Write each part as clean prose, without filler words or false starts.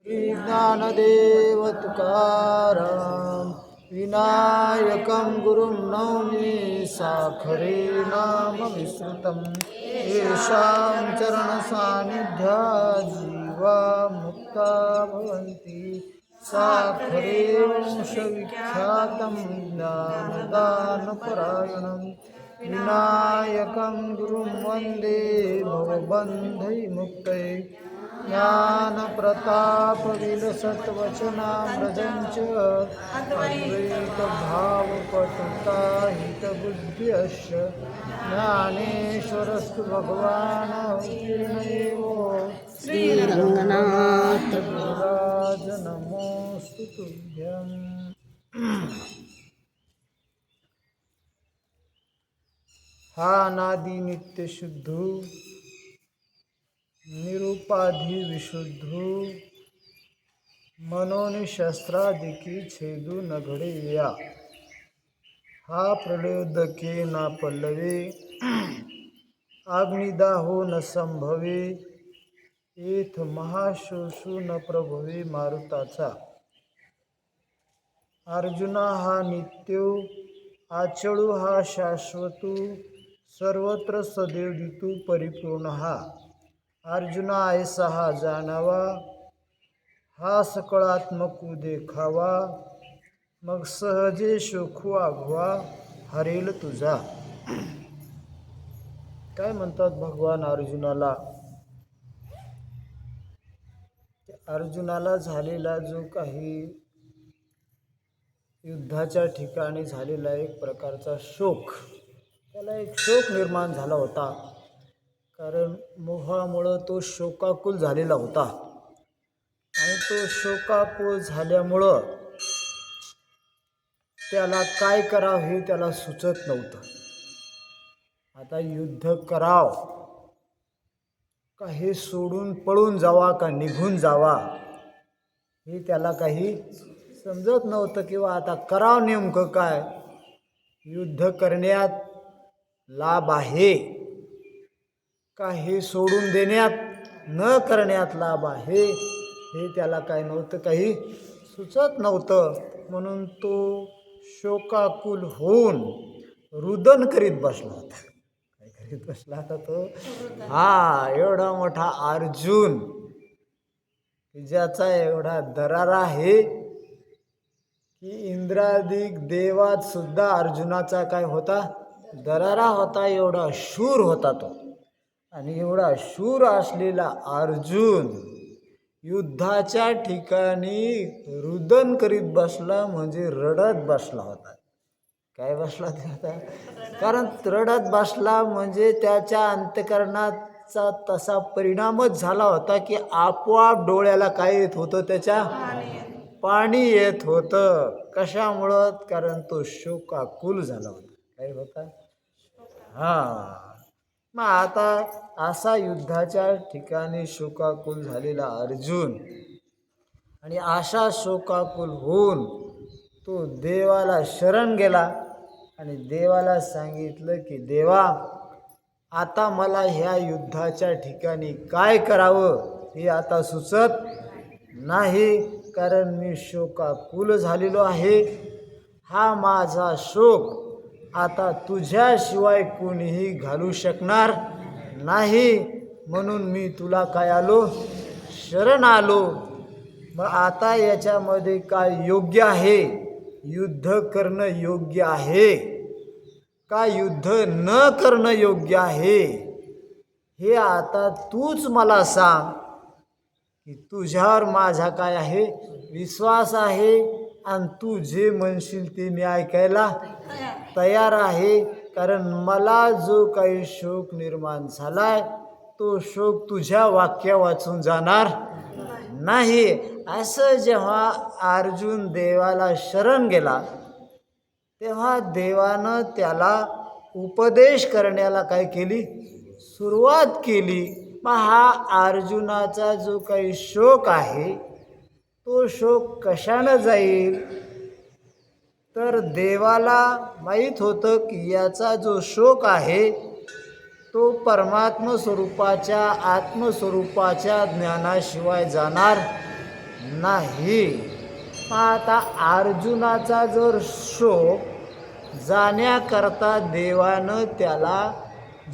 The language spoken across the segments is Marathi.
ज्ञानदेव तुकाराम विनायकं गुरुं नौमि साखरे नाम विश्रुतं येषां चरणसान्निध्यात् जीवा मुक्ता भवन्ति साखरे वंशविख्यातं ज्ञानदानपरायणं विनायकं गुरुं वन्दे भवबन्धविमुक्तये ज्ञानप्रतापविलसत्वचनामृतञ्च अद्वैतभावपटुताहितबुद्ध्यश्च ज्ञानेश्वरस्तु भगवान् अवतीर्णयो श्रीरङ्गनाथ गुरुराज नमोऽस्तु तुभ्यम्। हा अनादि नित्य शुद्धू निरुपाधि विशुद्धू मनोनिशस्त्रादिकी छेदू न घडे या हा प्रलयोदके ना पल्लवे अग्निदाहो न संभवे एथ महाशोषू न प्रभवे मारुताचा। अर्जुना हा नित्यो आचळू हा शाश्वतू सर्वत्र सदैव दितू परिपूर्ण हा अर्जुना ऐसा हा जाणावा हा सकळात्मकू देखावा मग सहजे शोखू आघवा हरेल तुझा। काय म्हणतात भगवान अर्जुनाला? अर्जुनाला झालेला जो काही युद्धाच्या ठिकाणी झालेला एक प्रकारचा शोक, त्याला एक शोक निर्माण झाला होता, कारण मोहामुळं तो शोकाकुल झालेला होता आणि तो शोकाकुल झाल्यामुळं त्याला काय करावं हे त्याला सुचत नव्हतं। आता युद्ध कराव का हे सोडून पळून जावा का निघून जावा हे त्याला काही समजत नव्हतं, किंवा आता करावं नेमकं काय, युद्ध करण्यात लाभ आहे का हे सोडून देण्यात न करण्यात लाभ आहे हे त्याला काय नव्हतं, काही सुचत नव्हतं। म्हणून तो शोकाकुल होऊन रुदन करीत बसला होता। काय करीत बसला होता तो? हा एवढा मोठा अर्जुन, ज्याचा एवढा दरारा आहे की इंद्रादिक देवात सुद्धा अर्जुनाचा काय होता? दरारा होता। एवढा शूर होता तो, आणि एवढा शूर असलेला अर्जुन युद्धाच्या ठिकाणी रुदन करीत बसला, म्हणजे रडत बसला होता। काय बसला ते होता? कारण रडत बसला म्हणजे त्याच्या अंतःकरणाचा तसा परिणामच झाला होता की आपोआप डोळ्याला काय येत होतं? त्याच्या पाणी येत होतं। कशामुळं? कारण तो शोकाकुल झाला होता। काय होता? मग आता असा युद्धाच्या ठिकाणी शोकाकुल झालेला अर्जुन, आणि अशा शोकाकुल होऊन तो देवाला शरण गेला आणि देवाला सांगितलं की देवा, आता मला ह्या युद्धाच्या ठिकाणी काय करावं हे आता सुचत नाही, कारण मी शोकाकुल झालेलो आहे। हा माझा शोक आता तुझ्याशिवाय कोणीही घालू शकणार नाही, म्हणून मी तुला काय आलो? शरण आलो। मग आता याच्यामध्ये काय योग्य आहे? युद्ध करणं योग्य आहे का युद्ध न करणं योग्य आहे? हे आता तूच मला सांग, की तुझ्यावर माझा काय आहे? विश्वास आहे, आणि तू जे म्हणशील ते मी ऐकायला तयार आहे। कारण मला जो काही शोक निर्माण झालाय तो शोक तुझ्या वाक्या वाचून जाणार नाही। असं जेव्हा अर्जुन देवाला शरण गेला तेव्हा देवानं त्याला उपदेश करण्याला काय केली? सुरुवात केली। मग हा अर्जुनाचा जो काही शोक आहे तो शोक कशानं जाईल? तर देवाला माहीत होतं की याचा जो शोक आहे तो परमात्म स्वरूपाच्या आत्मस्वरूपाच्या ज्ञानाशिवाय जाणार नाही. मग आता अर्जुनाचा जर शोक जाण्याकरता देवानं त्याला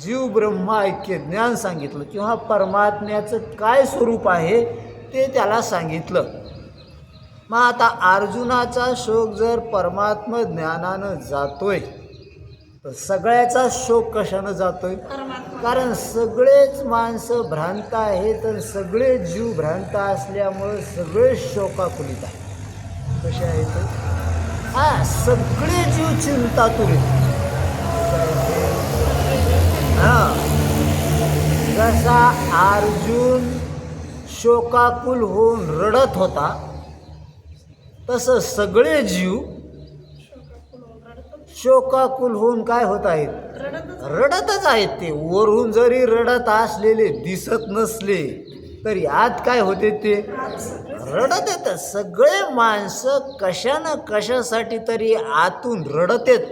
जीव ब्रह्म ऐक्य ज्ञान सांगितलं किंवा परमात्म्याचं काय स्वरूप आहे ते त्याला सांगितलं. मग आता अर्जुनाचा शोक जर परमात्म ज्ञानानं जातोय तर सगळ्याचा शोक कशानं जातोय? कारण सगळेच माणसं भ्रांत आहेत आणि सगळे जीव भ्रांत असल्यामुळं सगळे शोकाकुलित आहेत. कसे आहेत? हा, सगळे जीव चिंतातुलित. हां, जसा अर्जुन शोकाकुल होऊन रडत होता तसं सगळे जीव शोकाकुल होऊन काय होत आहेत? रडतच आहेत. ते वरून जरी रडत असलेले दिसत नसले तरी आत काय होते? ते रडत येतात. सगळे माणसं कशानं कशासाठी तरी आतून रडत येत.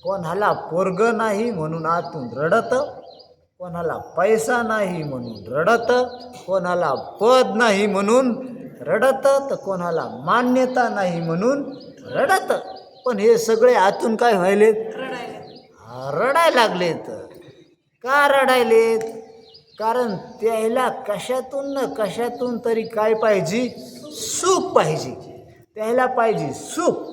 कोणाला पोरग नाही म्हणून आतून रडत, कोणाला पैसा नाही म्हणून रडत, कोणाला पद नाही म्हणून रडत, तर कोणाला मान्यता नाही म्हणून रडत. पण हे सगळे आतून काय व्हायलेत? रडायला लागलेत. का रडायलेत? कारण त्याला कशातून न कशातून तरी काय पाहिजे? सुख पाहिजे. त्याला पाहिजे सुख.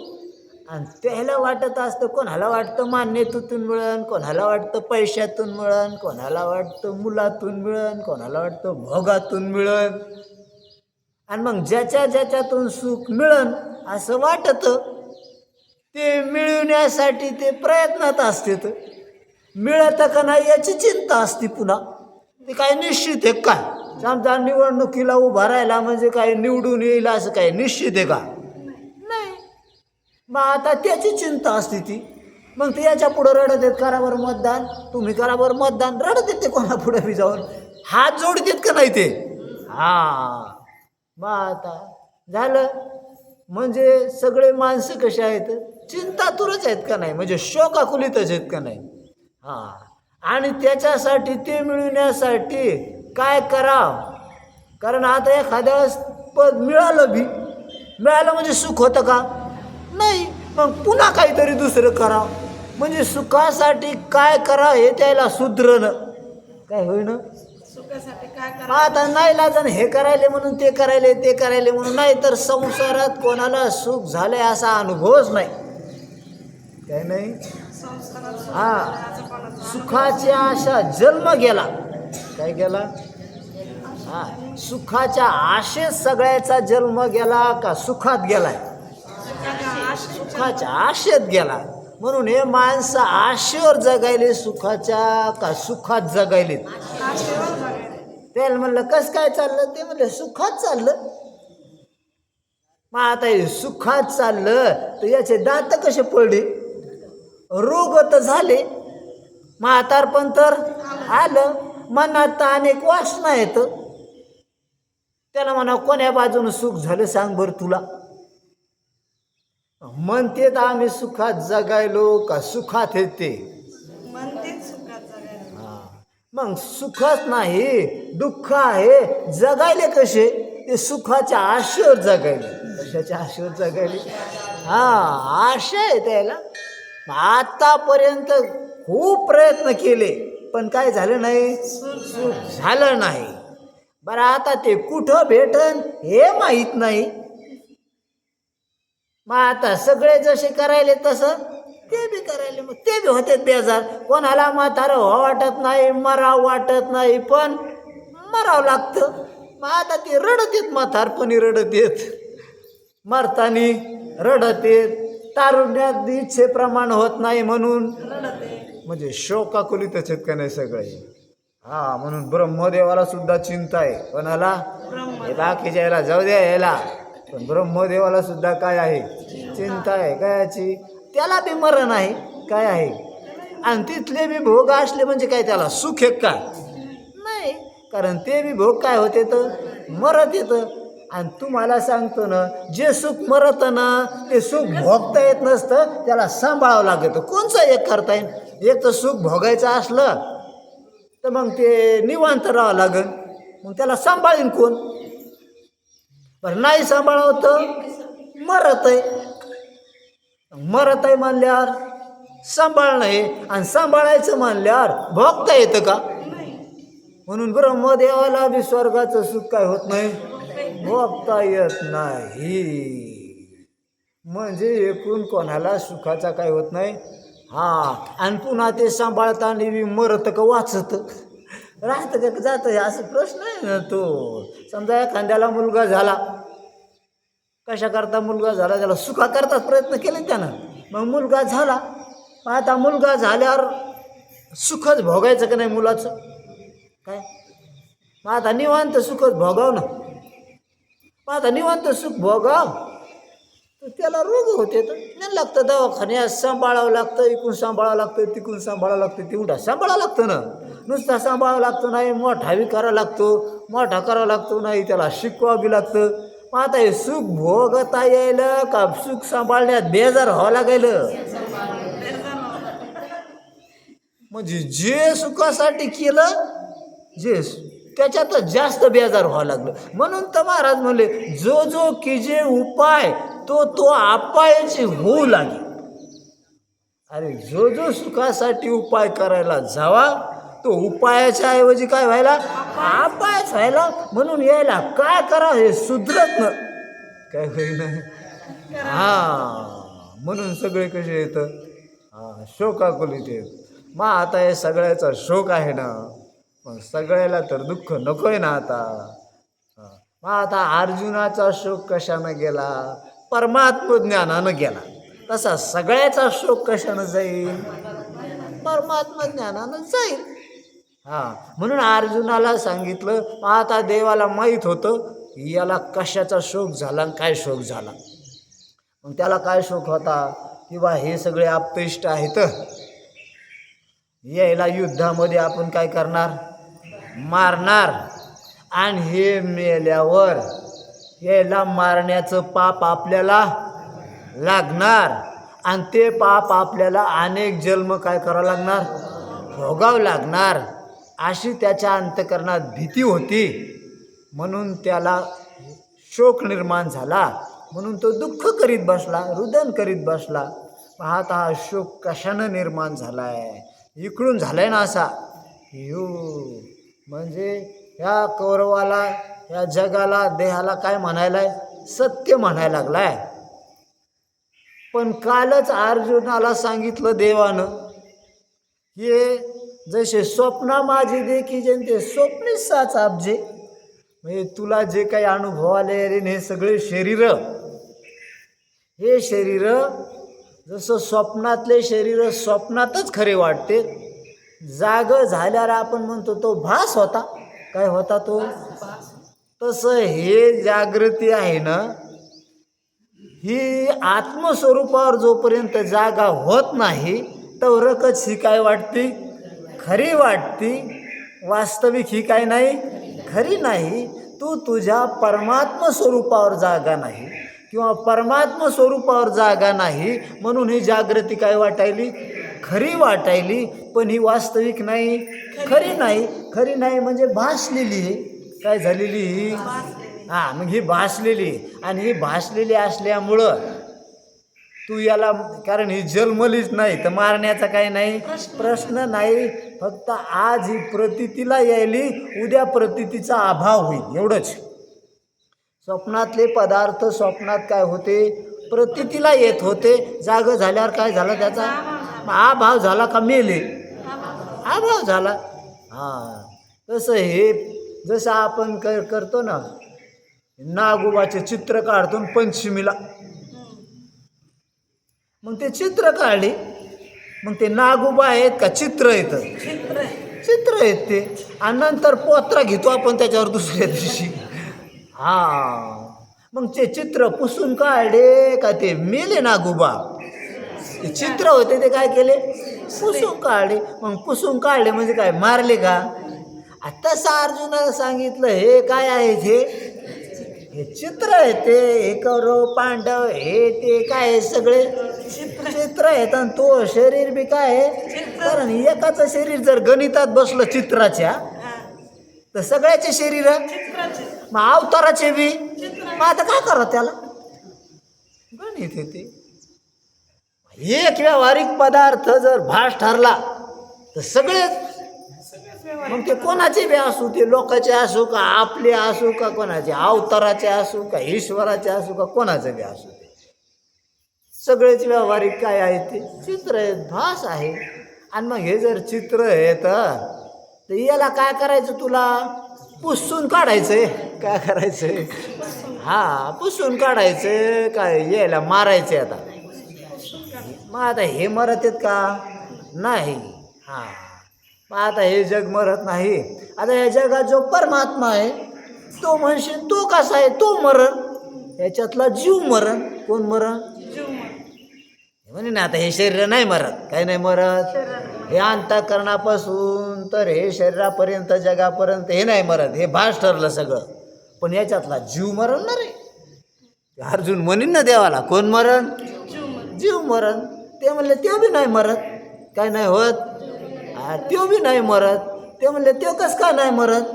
आणि त्याला वाटत असतं, कोणाला वाटतं मान्यतेतून मिळन, कोणाला वाटतं पैशातून मिळन, कोणाला वाटतं मुलातून मिळन, कोणाला वाटतं भोगातून मिळन. आणि मग ज्याच्यातून सुख मिळन असं वाटतं ते मिळवण्यासाठी ते प्रयत्नात असते. तर मिळतं का नाही याची चिंता असते. पुन्हा ते काय निश्चित आहे काय? समजा निवडणुकीला उभा राहिला म्हणजे काय निवडून येईल असं काय निश्चित आहे का? नाही. मग आता त्याची चिंता असते ती. मग ते याच्या पुढं रडत येत, करा बरं मतदान, तुम्ही करा बरं मतदान. रडत येते कोणा पुढं बी जाऊन, हात जोडत येत का नाही ते? हां, मग आता झालं. म्हणजे सगळे माणसं कसे आहेत? चिंतातुरच आहेत का नाही? म्हणजे शोकाकुलितच आहेत का नाही? हां, आणि त्याच्यासाठी ते मिळवण्यासाठी काय करावं? कारण आता एखाद्या वेळेस पद मिळालं म्हणजे सुख होतं का? नाही. मग पुन्हा काहीतरी दुसरं करावं. म्हणजे सुखासाठी काय करावं हे त्याला सुधरणं काय होईना. आता नाही लाजन हे करायले म्हणून ते करायले म्हणून. नाही तर संसारात कोणाला सुख झाले असा अनुभवच नाही. काय नाही. हा, सुखाची आशा जन्म गेला. काय गेला? हा, सुखाच्या आशेत सगळ्याचा जन्म गेला का सुखात गेलाय? सुखाच्या आशेत गेला. म्हणून हे माणसं आशेवर जगायले सुखाच्या का सुखात जगायले? त्याला म्हणलं कसं काय चाललं? ते म्हणलं सुखात चाललं. मग आता हे सुखात चाललं तर याचे दात कसे पडले? रोग तर झाले, म्हातारपण तर आलं, मनात अनेक वासना येत. त्याला म्हणा कोण्या बाजून सुख झालं सांग बरं तुला? म्हणते तर आम्ही सुखात जगायलो का सुखात येते? मग सुखच नाही, दुःख आहे. जगायले कसे? ते सुखाच्या आशेवर जगायले. कशाच्या आशेवर जगायले? हा, आशा आहे त्याला. आतापर्यंत खूप प्रयत्न केले पण काय झालं नाही? सुख झालं नाही. बरं, आता ते कुठं भेटन हे माहीत नाही. मग आता सगळे जसे करायले तसं ते बी करायले. मग ते बी होते बेजार. कोणाला म्हातारं वाटत नाही, मराव वाटत नाही, पण मरावं लागतं. मग आता ते रडत येत, म्हातारपणी रडत येत, मरतानी रडत येत, तारुण्यात इच्छेप्रमाण होत नाही म्हणून म्हणजे शोकाकुलितच आहेत का नाही सगळे? हा, म्हणून ब्रह्मदेवाला सुद्धा चिंता आहे. कोणाला? हे बाकीच्या याला जाऊ द्या याला, पण ब्रह्मदेवाला सुद्धा काय आहे? चिंता आहे. कायची? त्याला बी मरण आहे. काय आहे? आणि तिथले बी भोग असले म्हणजे काय त्याला सुख आहे का? नाही. कारण ते बी भोग काय होते तर मरत येतं. आणि तुम्हाला सांगतो ना, जे सुख मरत ना ते सुख भोगता येत नसतं, त्याला सांभाळावं लागतं. कोणचं एक करता येईल? एक तर सुख भोगायचं असलं तर मग ते निवांत राहावं लागेल. मग त्याला सांभाळीन कोण? बरं नाही सांभाळावं तर मरत आहे म्हणल्यावर सांभाळणं आहे, आणि सांभाळायचं म्हणल्यावर भोगता येतं का? म्हणून ब्रह्मदेवाला बी स्वर्गाचं सुख काय होत नाही, भोगता येत नाही. म्हणजे एकूण कोणाला सुखाचा काय होत नाही. हा, आणि पुन्हा ते सांभाळताना बी मरत का वाचत राहतं का जातं, असं प्रश्न आहे ना तो. समजा एखाद्याला मुलगा झाला, कशा करता मुलगा झाला, त्याला सुखा करताच प्रयत्न केले त्यानं, मग मुलगा झाला. मग आता मुलगा झाल्यावर सुखच भोगायचं का नाही मुलाचं काय? मग आता निवांत सुखच भोगाव ना. मग आता निवांत सुख भोगाव तर त्याला रोग होते, तर नाही लागतं दवाखान्यात सांभाळावं लागतं, इकून सांभाळावं लागतं, तिकून सांभाळावं लागतं, तिकडं सांभाळावं लागतं ना. नुसता सांभाळावं लागतं नाही, मोठा बी करावा लागतो, मोठा करावा लागतो नाही, त्याला शिकवावं बी लागतं. मग आता हे सुख भोगता यायलं का सुख सांभाळण्यात बेजार व्हावं लागेलं? म्हणजे जे सुखासाठी केलं जे त्याच्यात जास्त बेजार व्हावं लागलं. म्हणून तर महाराज म्हणले, जो जो कीजे उपाय तो तो अपायाची होऊ लागे. अरे जो जो सुखासाठी उपाय करायला जावा तो उपायाच्या ऐवजी काय व्हायला, अपायच व्हायला. म्हणून यायला काय करा हे सुधरत न काय होईना. हा, म्हणून सगळे कसे येतं, हा, शोकाकुल येते. मग आता हे सगळ्याचा शोक आहे ना, मग सगळ्याला तर दुःख नकोय ना आता. मग आता अर्जुनाचा शोक कशानं गेला, परमात्म ज्ञानानं गेला. तसा सगळ्याचा शोक कशानं जाईल, परमात्मा ज्ञानानं जाईल. हा, म्हणून अर्जुनाला सांगितलं. आता देवाला माहीत होतं याला कशाचा शोक झाला आणि काय शोक झाला. मग त्याला काय शोक होता की बा हे सगळे आपतिष्ट आहेत, यायला युद्धामध्ये आपण काय करणार, मारणार, आणि हे मेल्यावर यायला मारण्याचं पाप आपल्याला लागणार, आणि ते पाप आपल्याला अनेक जन्म काय करावं लागणार, भोगावं लागणार. अशी त्याच्या अंतःकरणात भीती होती. म्हणून त्याला शोक निर्माण झाला. म्हणून तो दुःख करीत बसला, रुदन करीत बसला. पाहता हा शोक कशानं निर्माण झाला आहे, इकडून झालाय ना असा. म्हणजे ह्या कौरवाला, ह्या जगाला, देहाला काय म्हणायलाय, सत्य म्हणायला लागलाय. पण कालच अर्जुनाला सांगितलं देवानं, हे जसे स्वप्ना माझी देखी जनते स्वप्नी साच आपजे. म्हणजे तुला जे काही अनुभव आले रे, हे सगळे शरीर, हे शरीर जसं स्वप्नातले शरीर स्वप्नातच खरे वाटते, जाग झाल्यावर आपण म्हणतो तो भास होता. काय होता तो? तसं हे जागृती आहे ना, ही आत्मस्वरूपावर जोपर्यंत जागा होत नाही तवरकच ही काय वाटते, खरी वाटती. वास्तविक ही काय नाही, खरी नाही. तू तुझ्या परमात्म स्वरूपावर जागा नाही किंवा परमात्म स्वरूपावर जागा नाही, म्हणून ही जागृती काय वाटायली, खरी वाटायली. पण ही वास्तविक नाही, खरी नाही. खरी नाही म्हणजे भासलेली आहे. काय झालेली ही, हां, मग ही भासलेली. आणि ही भासलेली असल्यामुळं तू याला, कारण ही जन्मलीच नाही तर मारण्याचा काय नाही, प्रश्न नाही. फक्त आज ही प्रतीतीला यायली, उद्या प्रतीतीचा अभाव होईल, एवढंच. स्वप्नातले पदार्थ स्वप्नात काय होते, प्रतीतीला येत होते. जाग झाल्यावर काय झालं, त्याचा अभाव झाला का मेले, अभाव झाला. हां, तसं हे जसं आपण करतो ना, नागोबाचे चित्र काढतो पंचमीला, मग ते चित्र काढले, मग ते नागोबा आहेत का चित्र येतं, चित्र आहेत ते. आणि नंतर पोत्रा घेतो आपण त्याच्यावर दुसऱ्या दिवशी. हा, मग ते चित्र पुसून काढले का ते मेले नागोबा. ते चित्र होते ते काय केले, पुसून काढले. मग पुसून काढले म्हणजे काय, मारले का. आता अर्जुनाला सांगितलं हे काय आहे, हे चित्र आहे, ते हे कौरव पांडव हे ते काय आहे, सगळे चित्र आहेत. आणि तो शरीर बी काय आहे, कारण एकाचं शरीर जर गणितात बसलं चित्राच्या तर सगळ्याचे शरीर, मग अवताराचे बी मग आता काय करा त्याला गणित येते. एक व्यावहारिक पदार्थ जर भास ठरला तर सगळेच, मग ते कोणाचे बी असू, ते लोकांचे असू का आपले असू का कोणाचे अवताराचे असू का ईश्वराचे असू का कोणाचे बी असू, सगळेच व्यावहारिक काय आहे ते चित्र आहेत, भास आहे. आणि मग हे जर चित्र आहे तर याला काय करायचं, तुला पुसून काढायचंय. काय करायचंय? हा, पुसून काढायचं. काय यायला मारायचे आता. मग आता हे मरत आहेत का? नाही. हा, मग आता हे जग मरत नाही. आता या जगात जो परमात्मा आहे तो म्हणशील तो कसा आहे, तो मरण. याच्यातला जीव मरण. कोण मरण? म्हणे ना, आता हे शरीर नाही मरत. काय नाही मरत? हे अंतःकरणापासून तर हे शरीरापर्यंत जगापर्यंत हे नाही मरत, हे भास ठरलं सगळं. पण याच्यातला जीव मरणणार आहे. अर्जुन म्हणीन ना देवाला, कोण मरण? जीव मरण. ते म्हणले ते बी नाही मरत. काय नाही होत? तो बी नाही मरत. ते म्हणले ते कसं काय नाही मरत?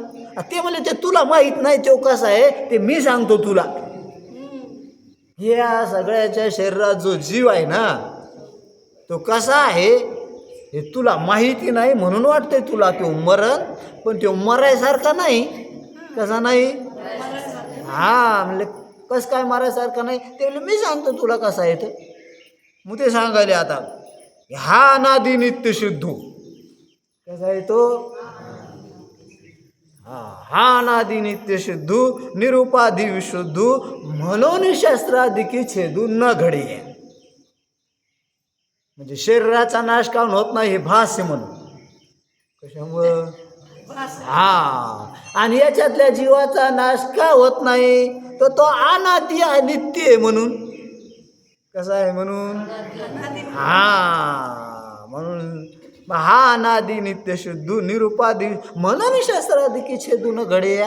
ते म्हणले ते तुला माहीत नाही तो कसा आहे, ते मी सांगतो तुला. या सगळ्याच्या शरीरात जो जीव आहे ना तो कसा आहे हे तुला माहिती नाही, म्हणून वाटतंय तुला तो मरण. पण तो मरायसारखा नाही. कसा नाही? हा, म्हणले कसं काय मरायसारखा नाही? ते म्हणले मी सांगतो तुला कसा आहे तर. मग ते सांगायले आता, हा अनादि नित्य शुद्धू. कसा आहे तो? हा अनादि नित्य शुद्धू निरुपाधी विशुद्धू म्हणून शस्त्राधिकी छेदू न घडे. म्हणजे शरीराचा नाश काऊन होत नाही, हे भास आहे म्हणून. कशामुळं? हा, आणि याच्यातल्या जीवाचा नाश का होत नाही तर तो अनादि आहे, नित्य आहे म्हणून. कसा आहे म्हणून? हा, म्हणून हा अनादि नित्य शुद्धू निरुपाधी म्हणून शस्त्राधिकी छेदून घडे.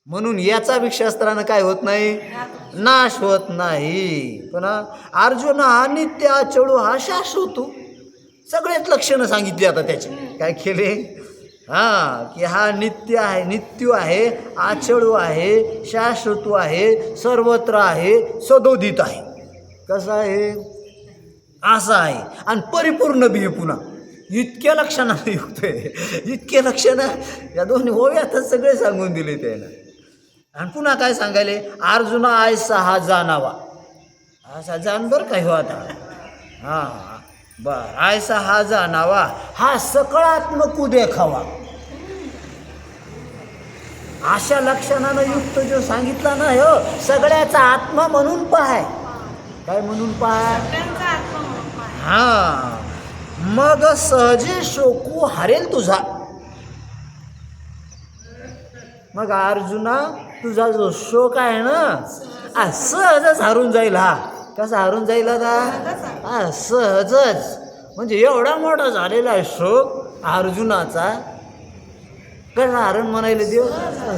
म्हणून याचा बी शस्त्रानं काय होत नाही, नाश होत नाही. पण अर्जुन हा नित्य अचळू हा शाश्वत. सगळेच लक्षणं सांगितली आता त्याचे. काय केले? हा, की हा नित्य आहे, नित्य आहे, अचळू आहे, शाश्वत आहे, सर्वत्र आहे, सदोदित आहे. कसा आहे? असा आहे. आणि परिपूर्ण बी आहे पुन्हा. इतक्या लक्षणाने युक्त आहे. इतके लक्षणं या दोन्ही ओव्यातच सगळे सांगून दिले त्यानं. आणि पुन्हा काय सांगायले? अर्जुना आयसा हा जाणावा. असा जाण बरं काय हो आता. हां, बर. आयसा हा जाणावा, हा सकळात्मक देखावा. अशा लक्षणानं युक्त जो सांगितला ना हो, सगळ्याचा आत्मा म्हणून पाहाय. काय म्हणून पाहाय? हा, मग सहजे शोकू हरेल तुझा. मग अर्जुना तुझा जो शोक आहे ना सहजच हरून जाईल. हा, कसा हरून जाईल आता? हा, सहजच. म्हणजे एवढा मोठा झालेला आहे शोक अर्जुनाचा. कसा हरण म्हणायला देव?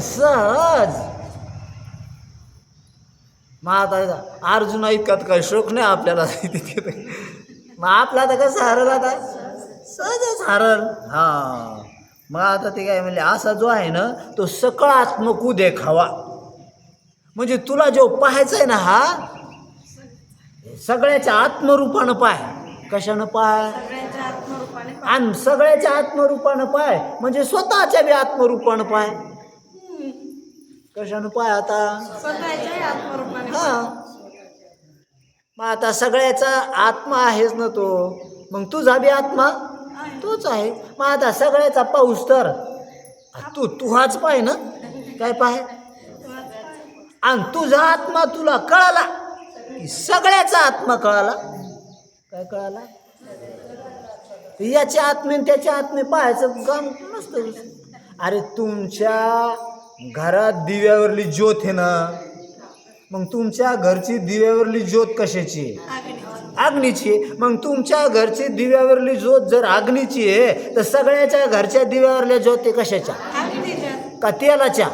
सहज. मग आता अर्जुना इतका काही शोक नाही आपल्याला. मग आपला तर कसं हरल आता? सहजच हरल. हा, मग आता ते काय म्हणले, असा जो आहे ना तो सकळात्मक देखावा. म्हणजे तुला जो पाहायचा आहे ना हा सगळ्याच्या आत्मरूपानं पाय. कशानं पाय? आणि सगळ्याच्या आत्मरूपानं पाय म्हणजे स्वतःच्या बी आत्मरूपानं पाय. कशानं पाय आता? हा, मग आता सगळ्याचा आत्मा आहेच ना तो. मग तुझा बी आत्मा तोच आहे. मग आता सगळ्याचा पाऊस तर तू हाच पाय ना. काय पाय? आणि तुझा आत्मा तुला कळाला की सगळ्याचा आत्मा कळाला. काय कळाला? याच्या आत्मे त्याच्या आत्मे पाहायचं काम नसतं. अरे तुमच्या घरात दिव्यावरली ज्योत आहे ना, मग तुमच्या घरची दिव्यावरली ज्योत कशाची आहे? अग्नीची आहे. मग तुमच्या घरची दिव्यावरली ज्योत जर अग्नीची आहे तर सगळ्याच्या घरच्या दिव्यावरल्या ज्योत कशाच्या? का तेलाच्या,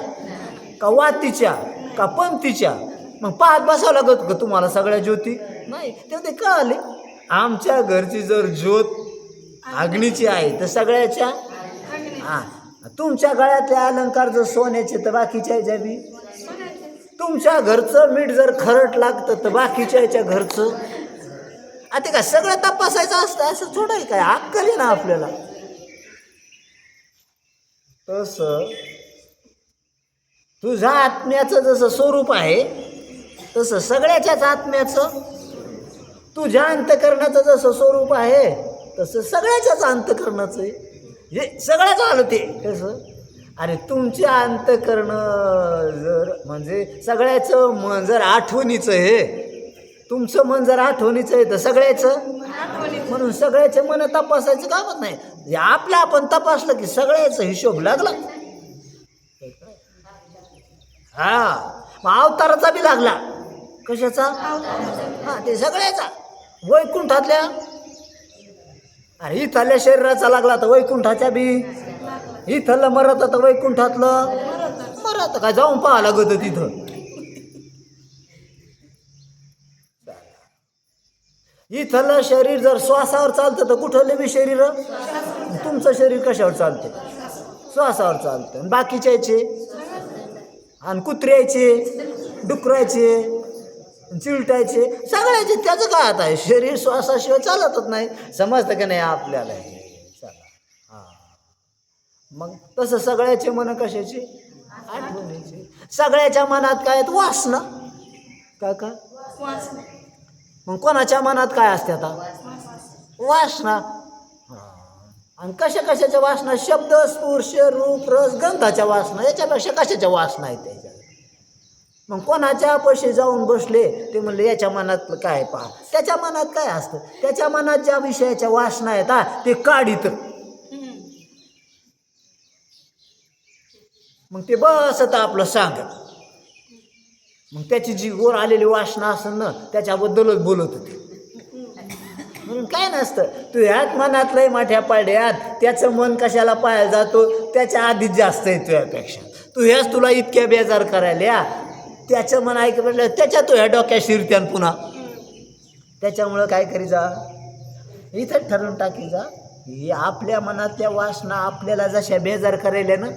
का वातीच्या, का पंक्तीच्या? मग पाहत बसावं लागत का तुम्हाला सगळ्या ज्योती? नाही. ते कळाले आमच्या घरची जर ज्योत अग्नीची आहे तर सगळ्याच्या. हां, तुमच्या गळ्यातले अलंकार जर सोन्याचे तर बाकीच्या बी. तुमच्या घरचं मीठ जर खरट लागतं तर बाकीच्या याच्या घरचं आता काय सगळं तपासायचं असतं असं थोडं आहे काय अक्कल आहे ना आपल्याला. तसं तुझ्या आत्म्याचं जसं स्वरूप आहे तसं सगळ्याच्याच आत्म्याचं तुझ्या अंतकरणाचं जसं स्वरूप आहे तसं सगळ्याच्याच अंतकरणाचं आहे. हे सगळ्याच आलं ते कसं अरे तुमचे अंतकरण जर म्हणजे सगळ्याचं मन जर आठवणीचं आहे तुमचं मन जर आठवणीचं आहे तर सगळ्याचं म्हणून सगळ्याचे मन तपासायचं कामच नाही. आपलं आपण तपासलं की सगळ्याचा हिशोब लागला. हा मग अवताराचा बी लागला. कशाचा? हा ते सगळ्याचा वैकुंठातल्या अरे इथल्या शरीराचा लागला तर वैकुंठाच्या बी इथलं मरत तर वैकुंठातलं मरत काय जाऊन पाहा लागत तिथं. इथलं शरीर जर श्वासावर चालतं तर कुठलं बी शरीर तुमचं शरीर कशावर चालते? श्वासावर चालतं. आणि बाकीच्याचे आणि कुत्र्याचे डुकराचे चिलटायचे सगळ्याचे त्याचं काय आता आहे शरीर श्वासाशिवाय चालतच नाही. समजतं का नाही आपल्याला? चला हां मग तसं सगळ्याचे मन कशाचे? आठवणीचे. सगळ्याच्या मनात काय आहेत? वासना. काय काय? मग कोणाच्या मनात काय असते आता? वासना. आणि कशा कशाच्या वासना? शब्द स्पर्श रूप रस गंधाच्या वासना. याच्यापेक्षा कशाच्या वासना आहेत त्याच्या? मग कोणाच्या पैसे जाऊन बसले ते म्हणले याच्या मनात काय पहा. त्याच्या मनात काय असतं? त्याच्या मनात ज्या विषयाच्या वासना आहेत ते काढित मग ते बसत आपलं सांगत. मग त्याची जी वर आलेली वासना असेल ना त्याच्याबद्दलच बोलत होते. म्हणून काय नसतं. तू ह्यात मनात लय मोठ्या पाड्यात त्याचं मन कशाला पाहायला जातो त्याच्या आधीच जास्त आहे तुझ्यापेक्षा. तू ह्याच तुला इतक्या बेजार करायला त्याचं मन ऐक म्हटलं त्याच्या तो ह्या डोक्यात शिरत्यान पुन्हा. त्याच्यामुळं काय करी जा इथंच ठरवून टाकी जा ही आपल्या मनातल्या वासना आपल्याला जशा बेजार करायला ना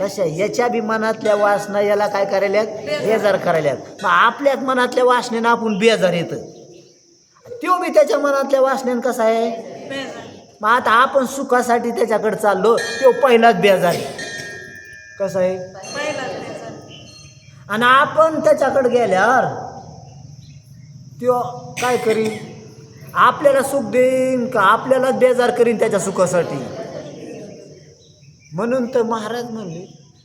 तशा याच्या बी मनातल्या वासना याला काय करायल्यात? बेजार करायल्यात. मग आपल्याच मनातल्या वासनेनं आपण बेजार येतं. तो बी त्याच्या मनातल्या वासनेनं कसा आहे? मग आता आपण सुखासाठी त्याच्याकडे चाललो तो पहिलाच बेजार आहे. कसा आहे? आणि आपण त्याच्याकडे गेल्यावर तो काय करीन? आपल्याला सुख देईन का आपल्यालाच बेजार करीन त्याच्या सुखासाठी? म्हणून तर महाराज म्हणले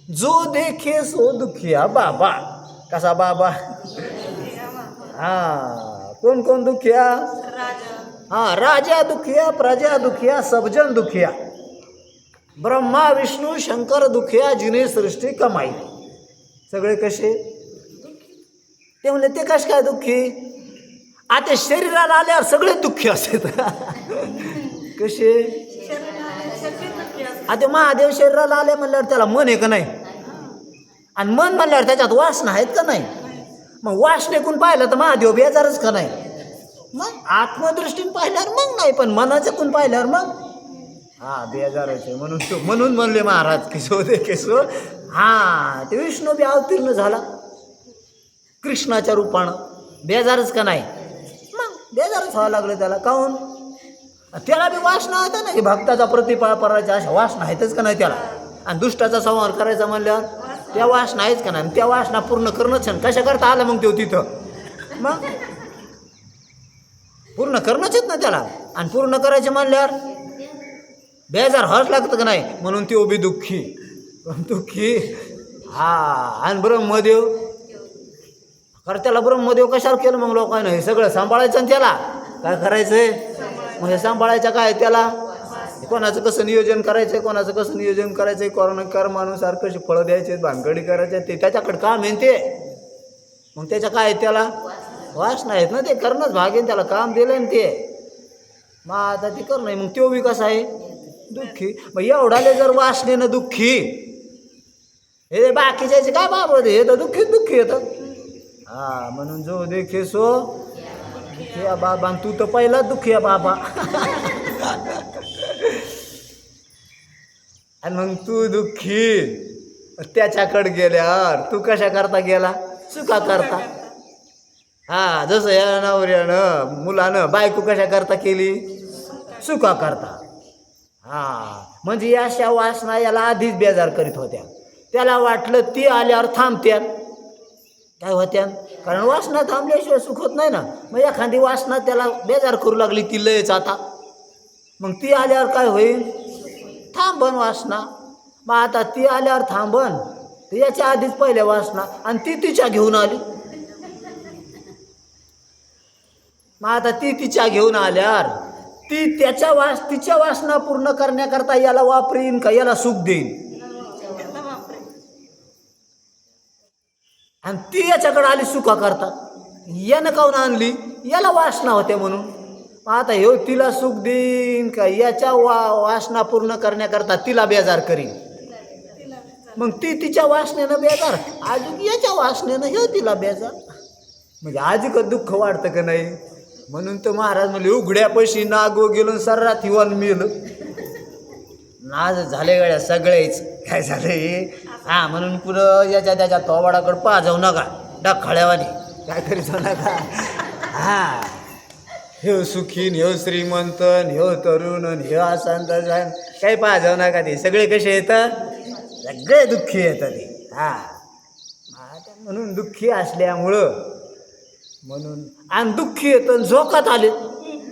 जो देखे सो दुखिया बाबा. कसा बाबा? हा कोण कोण दुखिया? हा राजा दुखिया प्रजा दुखिया सबजन दुखिया. ब्रह्मा विष्णू शंकर दुखिया जिने सृष्टी कमाई. सगळे कसे? ते म्हणले ते कसे काय दुःखी? आता शरीराला आल्यावर सगळे दुःखी असतात. कसे? आता महादेव शरीराला आले म्हणल्यावर त्याला मन आहे का नाही? आणि मन म्हणल्यावर त्याच्यात वासना आहेत का नाही? मग वासनेकून पाहिलं तर महादेव बेजारच का नाही? मग आत्मदृष्टीने पाहिल्यावर मग नाही पण मनाचं कोण पाहिल्यावर मग हा बेजारच आहे. म्हणून म्हणले महाराज किशो दे किशो. हा ते विष्णू बी अवतीर्ण झाला कृष्णाच्या रूपानं. बेजारच का नाही? मग बेजारच व्हावं लागलं त्याला. काहून? त्याला बी वासना होता ना की भक्ताचा प्रतिपाळ करायचा अशा वासना आहेतच का नाही त्याला? आणि दुष्टाचा संहार करायचा म्हणल्यावर त्या वासना आहेच का नाही? त्या वासना पूर्ण करणंच आहे. कशा करता आला मग तो तिथं? मग पूर्ण करणंच आहेत ना त्याला. आणि पूर्ण करायचे म्हणल्यावर बेजार व्हावंच लागतं का नाही? म्हणून तो बी दुःखी दुःखी. हा आणि ब्रह्मदेव खरं त्याला ब्रह्मदेव कशाला केलं मग लोकांना? हे सगळं सांभाळायचं आणि त्याला काय करायचंय? मग हे सांभाळायचं काय त्याला? कोणाचं कसं नियोजन करायचं कोणाचं कसं नियोजन करायचं कर्मानुसार कशी फळं द्यायचे भानगडी करायचे ते त्याच्याकडे काम आहे ते. मग त्याच्या काय त्याला वासना आहेत ना ते करणंच भाग आहे. त्याला काम दिलं ना ते मग आता ते करणं. मग तो बी कसा आहे? दुःखी. मग एवढाले जर वासनेनं दुःखी हे बाकीच्याचे काय बाबा हे तर दुःखी येतं. हा म्हणून जो देखे सो दुखिया बाबा. तू तर पहिला दुखिया बाबा. आणि मग तू दुःखी त्याच्याकडे गेल्यावर तू कशा करता गेला? सुका करता. हा, जसं या नवऱ्यानं मुलानं बायको कशा करता केली? सुका करता. हा, म्हणजे अशा वासना याला आधीच बेजार करीत होत्या. त्याला वाटलं ती आल्यावर थांबत्या, काय होत्या, कारण वासना थांबल्याशिवाय सुख होत नाही ना. मग एखादी वासना त्याला बेजार करू लागली, ती लयच आता, मग ती आल्यावर काय होईल? थांबन वासना. मग आता ती आल्यावर थांबन, तर याच्या आधीच पहिल्या वासना, आणि ती तिच्या घेऊन आली. मग आता ती तिच्या घेऊन आल्यावर ती तिच्या वासना पूर्ण करण्याकरता याला वापरीन का याला सुख देईन? आणि ती याच्याकडे आली सुखा करता. यानं काऊन आणली? याला वासना होत्या म्हणून. आता ह्यो तिला सुख देईन का याच्या वासना पूर्ण करण्याकरता तिला बेजार करीन? मग ती तिच्या वासनेनं बेजार, अजून याच्या वासनेनं ह्यो तिला बेजार. म्हणजे आजी का दुःख वाढतं का नाही? म्हणून तर महाराज म्हणले, उघड्यापाशी नागो गेलो सर्रात हिवान मेलं. नाज झाले गड्या सगळेच. काय झालंय? हा, म्हणून पुढं याच्या त्याच्या तोवाडाकडे जाऊ नका, डाखळ्यावानी काय करी जाऊ नका. हा, ह्यो सुखीन, ह्यो श्रीमंतन, ह्यो तरुण, ह्यो असन तसन काही जाऊ नका. ते सगळे कसे येतात? सगळे दुःखी येतात ते. हा, म्हणून दुःखी असल्यामुळं, म्हणून आणि दुःखी येतं झोकात आले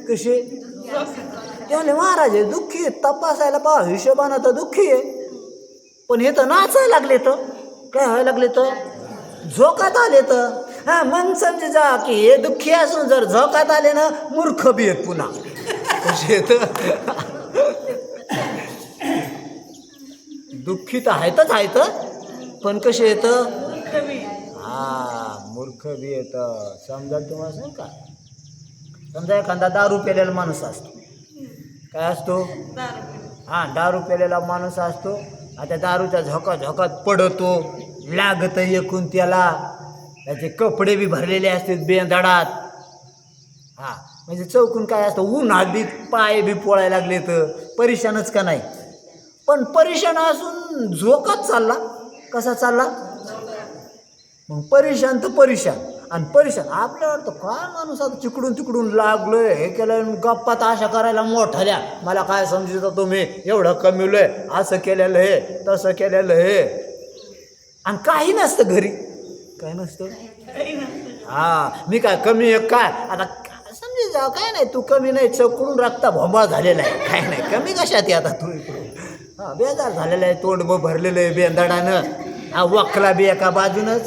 कसे? ते म्हणले महाराज हे दुःखी आहे, तपासायला पहा हिशोबानं तर दुःखी आहे, पण हे तर नाचायला लागले, तर काय व्हायला लागले, तर झोकात आले. तर हा, मग समजे जा की हे दुःखी असून जर झोकात आले ना, मूर्ख बी आहेत पुन्हा. कसे येत? दुःखी तर आहेतच आहेत, पण कसे येतं? हा, मूर्ख बी येतं. समजा तुम्हाला सांग का, समजा एखादा दारू प्यालेला माणूस असतो. काय असतो? हा, दारू प्यालेला माणूस असतो. आता दारूच्या झोकात पडतो, लागतं एकूण त्याला. त्याचे कपडे बी भरलेले असतात बेंदाडात. हा, म्हणजे चौकून काय असतं, उन्हात बी पाय बी पोळायला लागले, तर परेशानच का नाही? पण परेशान असून झोकात चालला. कसा चालला? मग परेशान तर परेशान, आणि परेशान आपल्यावर तर काय माणूस आता चिकडून तिकडून लागलोय, हे केलं, गप्पा तर अशा करायला मोठाल्या. मला काय समजतं तुम्ही एवढं कमीलोय, असं केलेलं हे, तसं केलेलं हे, आणि काही नसतं घरी. काय नसतं? हा, मी काय कमी आहे काय? आता समजे जा, काय नाही, तू कमी नाही, चकडून रक्ता भोंबा झालेला आहे. काय नाही, कमी कशात आहे आता तू इकडून? हा, बेजार झालेला आहे, तोंड भरलेलं आहे बेंदाडानं. हा, वखला बी एका बाजूनं.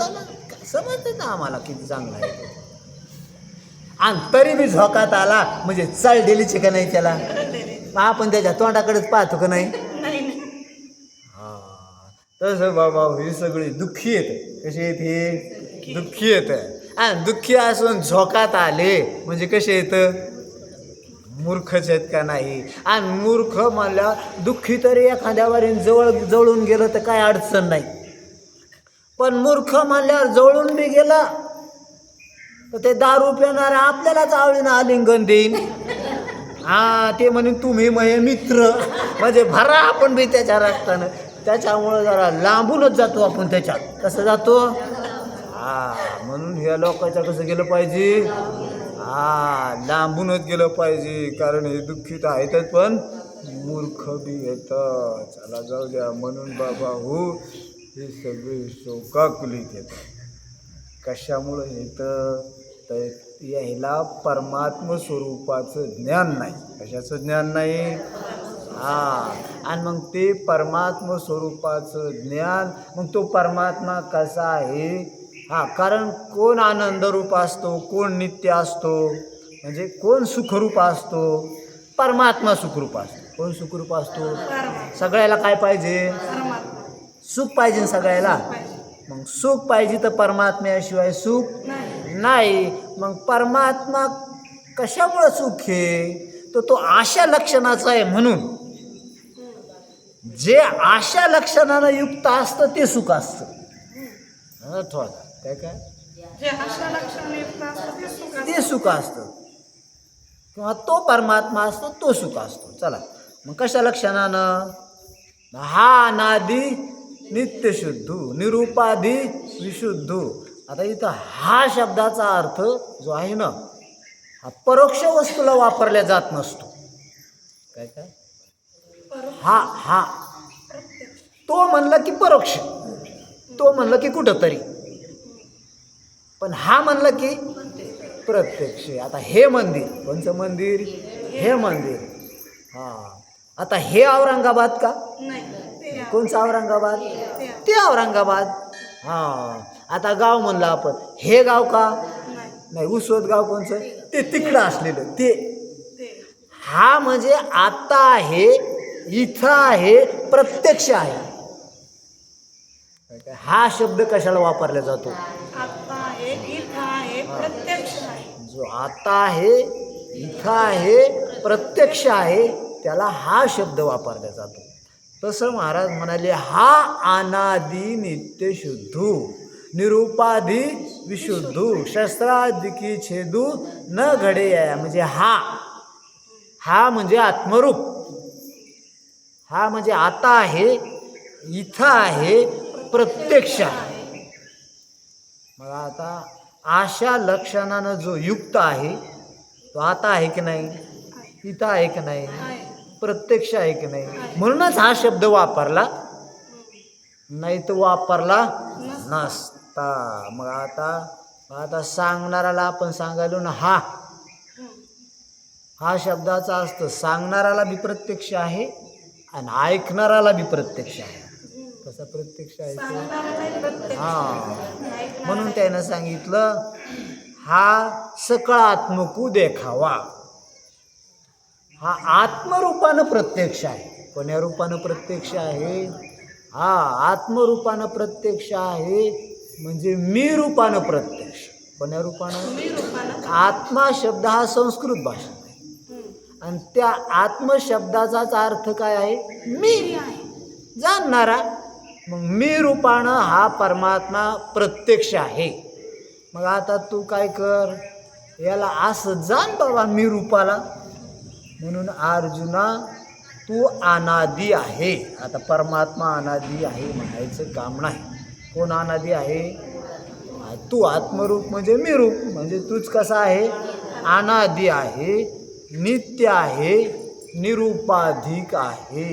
समजतं ना आम्हाला किती चांगला आहे, आणि तरी बी झोकात आला म्हणजे चळ दिलीची का नाही त्याला? आपण त्याच्या तोंडाकडेच पाहतो का नाही? हा, तसं बाबा ही सगळी दुःखी येत. कशी येत? हे दुःखी येत. आणि दुःखी असून झोकात आले म्हणजे कसे येतं? मूर्खच आहेत का नाही? आणि मूर्ख म्हणल्या दुःखी तरी एखाद्यावरील जवळून गेलं तर काय अडचण नाही, पण मूर्ख म्हणल्यावर जवळून बी गेला तर ते दारू पिणारा आपल्यालाच आवडीनं आलिंगन देईन. हा, ते म्हणून तुम्ही माझे मित्र, म्हणजे भरा आपण बी त्याच्या रक्तानं. त्याच्यामुळं जरा लांबूनच जातो आपण त्याच्यात. कसं जातो? हा, म्हणून ह्या लोकांच्या कसं गेलं पाहिजे? हा, लांबूनच गेलं पाहिजे, कारण हे दुःखीत आहेतच पण मूर्ख बी येतं. चला जाऊ द्या. म्हणून बाबा हो, हे सगळे शोकाकुलीत येतात. कशामुळं येतं? तर याला परमात्म स्वरूपाचं ज्ञान नाही. कशाचं ज्ञान नाही? हा, आणि मग ते परमात्म स्वरूपाचं ज्ञान, मग तो परमात्मा कसा आहे? हा, कारण कोण आनंदरूप असतो, कोण नित्य असतो, म्हणजे कोण सुखरूप असतो? परमात्मा सुखरूप असतो. कोण सुखरूप असतो? सगळ्याला काय पाहिजे? सुख पाहिजे सगळ्याला. मग सुख पाहिजे तर परमात्म्याशिवाय सुख नाही. मग परमात्मा कशामुळं सुख आहे? तर तो आशा लक्षणाचा आहे. म्हणून जे आशा लक्षणानं युक्त असतं ते सुख असतं. काय काय ते सुख असतं, किंवा तो परमात्मा असतो तो सुख असतो. चला, मग कशा लक्षणानं? हा अनादी नित्यशुद्धू निरुपाधी विशुद्धू. आता इथं हा शब्दाचा अर्थ जो आहे ना हा परोक्ष वस्तूला वापरला जात नसतो. काय काय हा हा तो म्हणलं की परोक्ष, तो म्हणलं की कुठंतरी, पण हा म्हणलं की प्रत्यक्ष. आता हे मंदिर कोणचं मंदिर? हे मंदिर. हा आता हे औरंगाबाद का? कोणचं औरंगाबाद? ते औरंगाबाद. हा आता गाव म्हणलं आपण, हे गाव का? नाही. उसवत गाव कोणचं? ते तिकडं असलेलं ते. हा म्हणजे आता आहे, इथं आहे, प्रत्यक्ष आहे. हा शब्द कशाला वापरला जातो? आता आहे, इथं आहे, प्रत्यक्ष आहे. जो आता आहे, इथं आहे, प्रत्यक्ष आहे, त्याला हा शब्द वापरला जातो. तसं महाराज म्हणाले हा अनादि नित्य शुद्धू निरुपाधी विशुद्धू शस्त्रादिकी छेदू न घडे. म्हणजे हा म्हणजे आत्मरूप. हा म्हणजे आता आहे, इथं आहे, प्रत्यक्ष आहे. मग आता अशा लक्षणानं जो युक्त आहे तो आता आहे की नाही? इथं आहे की नाही? प्रत्यक्ष आहे की नाही? म्हणूनच हा शब्द वापरला, नाही तर वापरला नसता. मग आता सांगणाराला आपण सांगायलो ना हा शब्दाचा असतं सांगणाराला बी प्रत्यक्ष आहे आणि ऐकणाराला बी प्रत्यक्ष आहे. कसा प्रत्यक्ष आहे तो? म्हणून त्यानं सांगितलं हा सकाळात्मकू देखावा. हा आत्मरूपानं प्रत्यक्ष आहे. कोण्या रूपानं प्रत्यक्ष आहे? हा आत्मरूपानं प्रत्यक्ष आहे, म्हणजे मी रूपानं प्रत्यक्ष. कोण्या रूपानं? आत्मा शब्द हा संस्कृत भाषा आहे आणि त्या आत्मशब्दाचाच अर्थ काय आहे? मी जाणणारा. मग मी रूपानं हा परमात्मा प्रत्यक्ष आहे. मग आता तू काय कर, याला असं जाण बाबा मी रूपाला. म्हणून अर्जुना तू अनादी आहे. आता परमात्मा अनादी आहे म्हणायचं काम नाही. कोण अनादी आहे? तू आत्मरूप म्हणजे मी रूप, म्हणजे तूच कसा आहे? अनादी आहे, नित्य आहे, निरुपाधिक आहे.